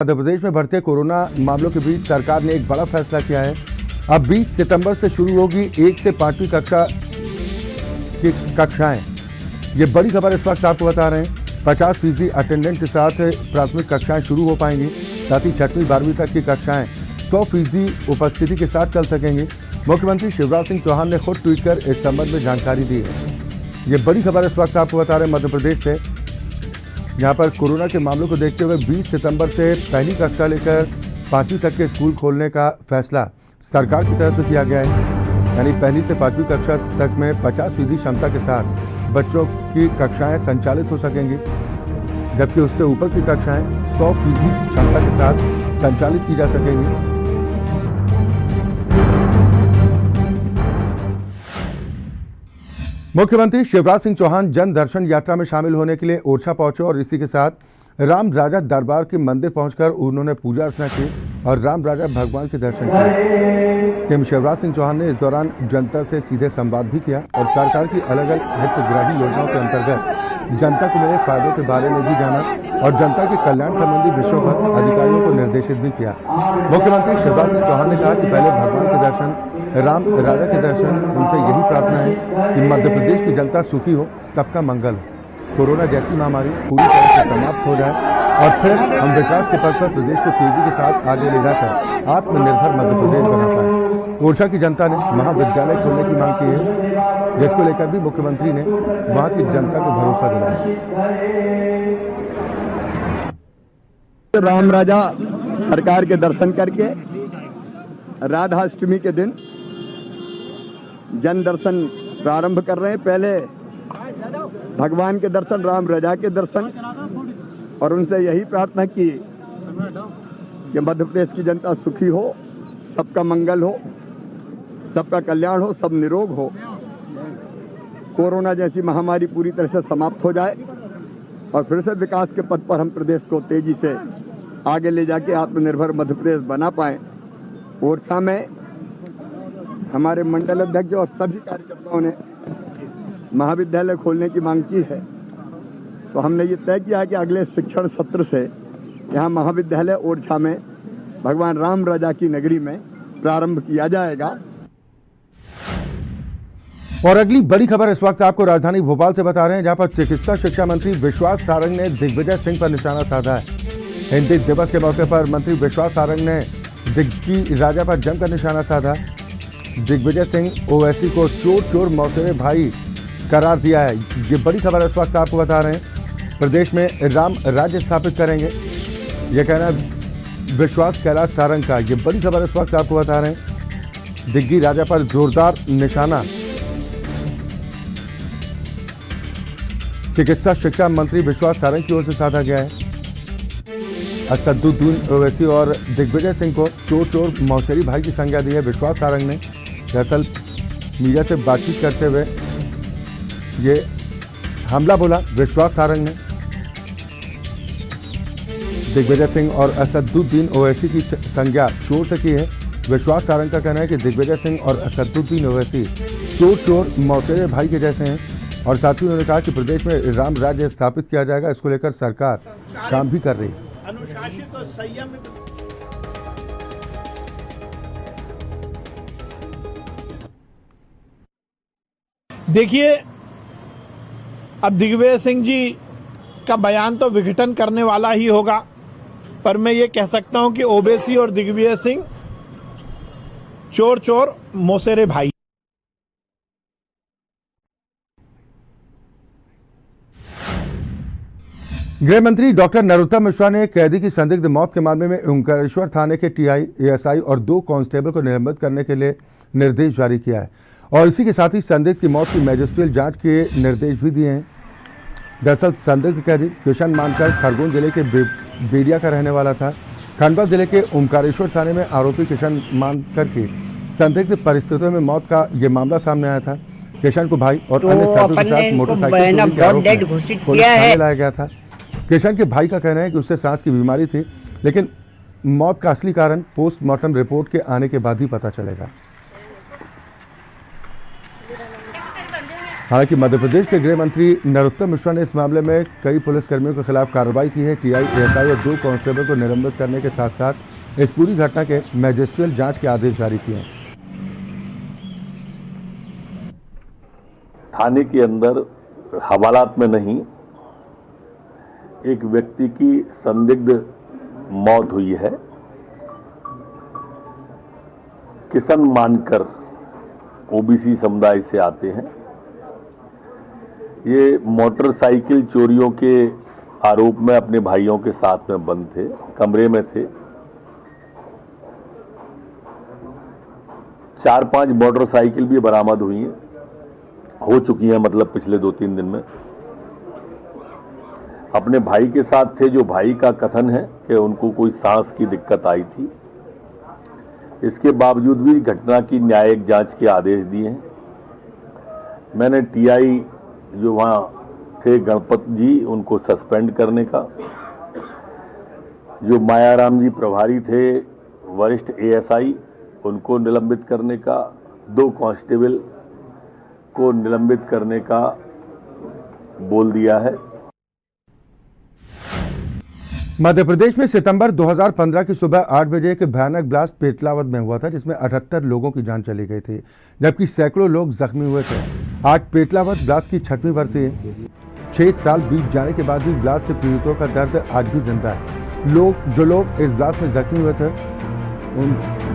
मध्य प्रदेश में बढ़ते कोरोना मामलों के बीच सरकार ने एक बड़ा फैसला किया है। अब 20 सितंबर से शुरू होगी 1 से 5वीं कक्षा की कक्षाएं। ये बड़ी खबर इस वक्त आपको बता रहे हैं। 50% अटेंडेंट के साथ प्राथमिक कक्षाएं शुरू हो पाएंगी। साथ ही 6वीं 12वीं तक की कक्षाएं 100% उपस्थिति के साथ चल सकेंगी। मुख्यमंत्री शिवराज सिंह चौहान ने खुद ट्वीट कर इस संबंध में जानकारी दी है। ये बड़ी खबर इस वक्त आपको बता रहे हैं मध्य प्रदेश से, यहाँ पर कोरोना के मामलों को देखते हुए 20 सितंबर से पहली कक्षा लेकर 5वीं तक के स्कूल खोलने का फैसला सरकार की तरफ से किया गया है। यानी पहली से 5वीं कक्षा तक में 50% क्षमता के साथ बच्चों की कक्षाएं संचालित हो सकेंगी, जबकि उससे ऊपर की कक्षाएं 100% क्षमता के साथ संचालित की जा सकेंगी। मुख्यमंत्री शिवराज सिंह चौहान जन दर्शन यात्रा में शामिल होने के लिए ओरछा पहुंचे और इसी के साथ राम राजा दरबार के मंदिर पहुंचकर उन्होंने पूजा अर्चना की और राम राजा भगवान के दर्शन किए। सीएम शिवराज सिंह चौहान ने इस दौरान जनता से सीधे संवाद भी किया और सरकार की अलग अलग हितग्राही योजनाओं के अंतर्गत जनता को मिले फायदों के बारे में भी जाना और जनता के कल्याण संबंधी विषयों पर अधिकारियों को निर्देशित भी किया। मुख्यमंत्री शिवराज सिंह चौहान ने कहा कि पहले भगवान के दर्शन, राम राजा के दर्शन, उनसे यही प्रार्थना है कि मध्य प्रदेश की जनता सुखी हो, सबका मंगल हो, कोरोना जैसी महामारी पूरी तरह से समाप्त हो जाए और फिर हम विकास के पथ पर प्रदेश को तेजी के साथ आगे ले जाकर आत्मनिर्भर मध्य प्रदेश बना पाए। ओरछा की जनता ने महाविद्यालय खोलने की मांग की है, जिसको लेकर भी मुख्यमंत्री ने वहां की जनता को भरोसा दिलाया। राम राजा सरकार के दर्शन करके राधाष्टमी के दिन जन दर्शन प्रारंभ कर रहे हैं। पहले भगवान के दर्शन, राम राजा के दर्शन, और उनसे यही प्रार्थना की कि मध्य प्रदेश की जनता सुखी हो, सबका मंगल हो, सबका कल्याण हो, सब निरोग हो, कोरोना जैसी महामारी पूरी तरह से समाप्त हो जाए और फिर से विकास के पथ पर हम प्रदेश को तेजी से आगे ले जाके आत्मनिर्भर मध्य प्रदेश बना पाएं। ओरछा में हमारे मंडल अध्यक्ष और सभी कार्यकर्ताओं ने महाविद्यालय खोलने की मांग की है, तो हमने ये तय किया है कि अगले शिक्षण सत्र से यहाँ महाविद्यालय ओरछा में भगवान राम राजा की नगरी में प्रारंभ किया जाएगा। और अगली बड़ी खबर इस वक्त आपको राजधानी भोपाल से बता रहे हैं, जहां पर चिकित्सा शिक्षा मंत्री विश्वास सारंग ने दिग्विजय सिंह पर निशाना साधा है। हिंदी दिवस के मौके पर मंत्री विश्वास सारंग ने दिग्गी राजा पर जमकर निशाना साधा। दिग्विजय सिंह ओवैसी को चोर चोर मौसेरे भाई करार दिया है। ये बड़ी खबर इस वक्त आपको बता रहे हैं। प्रदेश में राम राज्य स्थापित करेंगे, यह कहना विश्वास कैलाश सारंग का। ये बड़ी खबर इस वक्त आपको बता रहे हैं। दिग्गी राजा पर जोरदार निशाना चिकित्सा शिक्षा मंत्री विश्वास सारंग की ओर से साधा गया है। असदुद्दीन ओवैसी और दिग्विजय सिंह को चोर चोर मौसेरी भाई की संज्ञा दी है विश्वास सारंग ने। दरअसल मीडिया से बातचीत करते हुए ये हमला बोला विश्वास सारंग ने। दिग्विजय सिंह और असदुद्दीन ओवैसी की संज्ञा चोर से की है। विश्वास सारंग का कहना है कि दिग्विजय सिंह और असदुद्दीन ओवैसी चोर चोर मौसेरे भाई के जैसे हैं और साथ ही उन्होंने कहा कि प्रदेश में राम राज्य स्थापित किया जाएगा। इसको लेकर सरकार काम भी कर रही है। अनुशासित और संयम। देखिए, अब दिग्विजय सिंह जी का बयान तो विघटन करने वाला ही होगा, पर मैं ये कह सकता हूं कि ओवैसी और दिग्विजय सिंह चोर चोर मौसेरे भाई। गृह मंत्री डॉक्टर नरोत्तम मिश्रा ने कैदी की संदिग्ध मौत के मामले में ओंकारेश्वर थाने के टीआई, एएसआई और 2 कांस्टेबल को निलंबित करने के लिए निर्देश जारी किया है और इसी के साथ ही संदिग्ध की मौत की मैजिस्ट्रियल जांच के निर्देश भी दिए हैं। दरअसल संदिग्ध कैदी किशन मानकर खरगोन जिले के बेड़िया का रहने वाला था। खंडवा जिले के ओंकारेश्वर थाने में आरोपी किशन मानकर की संदिग्ध परिस्थितियों में मौत का ये मामला सामने आया था। किशन को भाई और अन्य साथियों के साथ मोटरसाइकिल घोषित लाया गया था। किशन के भाई का कहना है कि उसे सांस की बीमारी थी, लेकिन मौत का असली कारण पोस्टमार्टम रिपोर्ट के आने के बाद ही पता चलेगा। हालांकि मध्य प्रदेश के गृह मंत्री नरोत्तम मिश्रा ने इस मामले में कई पुलिसकर्मियों के खिलाफ कार्रवाई की है। टीआई, एएसआई और 2 कांस्टेबल को निलंबित करने के साथ साथ इस पूरी घटना के मैजिस्ट्रियल जांच के आदेश जारी किए हैं। थाने के अंदर हवालात में नहीं, एक व्यक्ति की संदिग्ध मौत हुई है। किशन मानकर ओबीसी समुदाय से आते हैं। ये मोटरसाइकिल चोरियों के आरोप में अपने भाइयों के साथ में बंद थे, कमरे में थे। 4-5 मोटरसाइकिल भी बरामद हुई हैं, हो चुकी हैं, मतलब पिछले 2-3 दिन में। अपने भाई के साथ थे, जो भाई का कथन है कि उनको कोई सांस की दिक्कत आई थी। इसके बावजूद भी घटना की न्यायिक जांच के आदेश दिए हैं। मैंने टीआई जो वहाँ थे गणपत जी, उनको सस्पेंड करने का, जो मायाराम जी प्रभारी थे वरिष्ठ एएसआई, उनको निलंबित करने का, 2 कांस्टेबल को निलंबित करने का बोल दिया है। मध्य प्रदेश में सितंबर 2015 की सुबह 8 बजे एक भयानक ब्लास्ट पेटलावद में हुआ था, जिसमें 78 लोगों की जान चली गई थी, जबकि सैकड़ों लोग जख्मी हुए थे। आज पेटलावद ब्लास्ट की 6वीं बरसी है। 6 साल बीत जाने के बाद भी ब्लास्ट से पीड़ितों का दर्द आज भी जिंदा है। जो लोग इस ब्लास्ट में जख्मी हुए थे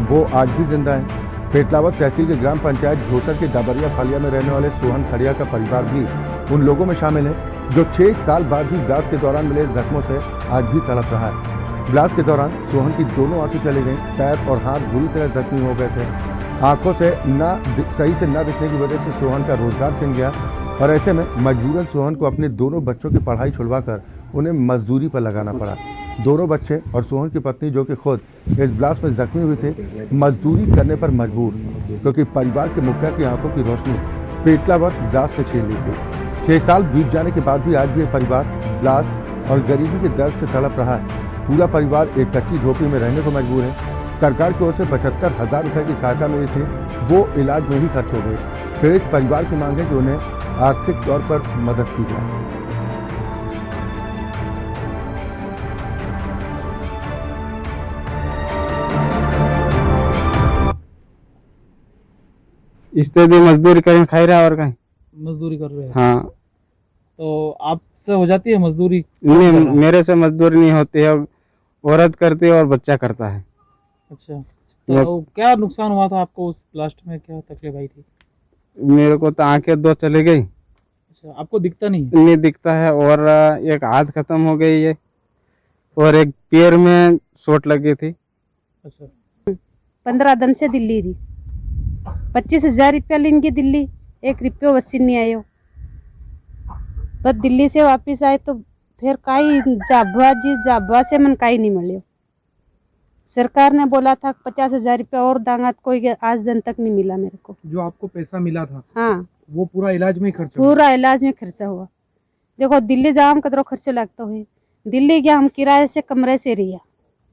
वो आज भी जिंदा है। पेटलावद तहसील के ग्राम पंचायत झोसर के डाबरिया फालिया में रहने वाले सोहन खड़िया का परिवार भी उन लोगों में शामिल है जो 6 साल बाद भी ब्लास्ट के दौरान मिले जख्मों से आज भी तड़प रहा है। ब्लास्ट के दौरान सोहन की दोनों आंखें चली गईं, पैर और हाथ बुरी तरह जख्मी हो गए थे। आंखों से सही से न दिखने की वजह से सोहन का रोजगार छिन गया और ऐसे में मजबूरन सोहन को अपने दोनों बच्चों की पढ़ाई छुड़वाकर उन्हें मजदूरी पर लगाना पड़ा। दोनों बच्चे और सोहन की पत्नी, जो कि खुद इस ब्लास्ट में जख्मी हुए थे, मजदूरी करने पर मजबूर, क्योंकि परिवार के मुखिया की आंखों की रोशनी पेटलावद ब्लास्ट से छीन ली थी। 6 साल बीत जाने के बाद भी आज भी परिवार ब्लास्ट और गरीबी के दर्द से तड़प रहा है। पूरा परिवार एक कच्ची झोपड़ी में रहने को मजबूर है। सरकार की ओर से 75,000 रुपये की सहायता मिली थी, वो इलाज में ही खर्च हो गई। पीड़ित परिवार की मांग है कि उन्हें आर्थिक तौर पर मदद की जाए। इससे भी मजदूरी कहीं खाई रहा और कहीं मजदूरी कर रहे हैं। हाँ। तो आपसे हो जाती है मजदूरी? नहीं, मेरे से मजदूरी नहीं होती है, औरत करती है और बच्चा करता है। अच्छा, तो क्या नुकसान हुआ था आपको उस ब्लास्ट में, क्या तकलीफ आई थी? मेरे को तो आंखें 2 चली गई। अच्छा, आपको दिखता नहीं? नहीं दिखता है, और एक हाथ खत्म हो गई है और एक पैर में चोट लगी थी। अच्छा, 15 दिन से दिल्ली रही, 25,000 रुपया लेंगे दिल्ली, 1 रुपया वसी नहीं आयो। बस दिल्ली से वापस आए तो फिर काई जाबा से मन काई नहीं मिले। सरकार ने बोला था 50,000 रुपया और दांगात, कोई आज दिन तक नहीं मिला मेरे को। जो आपको पैसा मिला था, हाँ, वो पूरा इलाज में खर्च हुआ? पूरा इलाज में खर्चा हुआ। देखो दिल्ली जाम कदरों खर्चो लगता हुए, दिल्ली गया हम किराए से कमरे से रिया,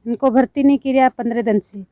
इनको भर्ती नहीं किया 15 दिन से।